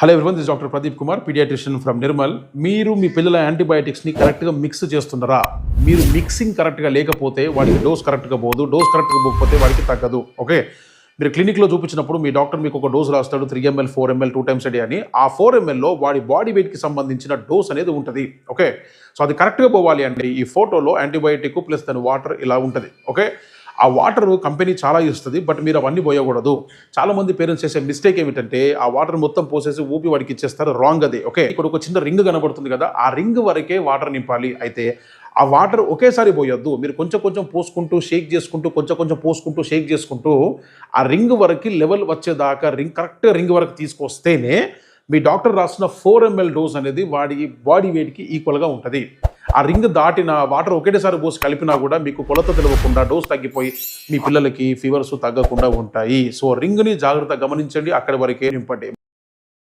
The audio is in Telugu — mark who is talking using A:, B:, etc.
A: Hello everyone, this doctor Pradeep Kumar, paediatrician from Nirmal. మీరు మీ పిల్లల యాంటీబయాటిక్స్ని కరెక్ట్గా మిక్స్ చేస్తున్నారా? మీరు మిక్సింగ్ కరెక్ట్గా లేకపోతే వాడికి డోస్ కరెక్ట్గా పోదు, డోస్ కరెక్ట్గా పోకపోతే వాడికి తగ్గదు. ఓకే, మీరు క్లినిక్లో చూపించినప్పుడు మీ డాక్టర్ మీకు ఒక డోస్ రాస్తాడు, 3 ml 4 ml 2 times a day అని. ఆ 4 mlలో వాడి బాడీ వెయిట్కి సంబంధించిన డోస్ అనేది ఉంటుంది. ఓకే, సో అది కరెక్ట్గా పోవాలి అంటే ఈ ఫోటోలో యాంటీబయాటిక్ ప్లస్ దాని వాటర్ ఇలా ఉంటుంది. ఓకే, ఆ వాటర్ కంపెనీ చాలా ఇస్తుంది, బట్ మీరు అవన్నీ పోయకూడదు. చాలామంది పేరెంట్స్ చేసే మిస్టేక్ ఏమిటంటే ఆ వాటర్ మొత్తం పోసేసి ఊపి వాడికి ఇచ్చేస్తారు. రాంగ్ అది. ఓకే, ఇక్కడ ఒక చిన్న రింగ్ కనబడుతుంది కదా, ఆ రింగ్ వరకే వాటర్ నింపాలి. అయితే ఆ వాటర్ ఒకేసారి పోయొద్దు. మీరు కొంచెం కొంచెం పోసుకుంటూ షేక్ చేసుకుంటూ కొంచెం పోసుకుంటూ షేక్ చేసుకుంటూ ఆ రింగ్ వరకు లెవెల్ వచ్చేదాకా కరెక్ట్గా రింగ్ వరకు తీసుకొస్తేనే మీ డాక్టర్ రాసిన 4 ml డోస్ అనేది వాడి బాడీ వెయిట్కి ఈక్వల్గా ఉంటుంది. ఆ రింగ్ దాటిన వాటర్ ఒకటేసారి పోసి కలిపినా కూడా మీకు కొలత తెలియకుండా డోస్ తగ్గిపోయి మీ పిల్లలకి ఫీవర్స్ తగ్గకుండా ఉంటాయి. సో రింగ్ని జాగ్రత్తగా గమనించండి, అక్కడి వరకే నింపండి.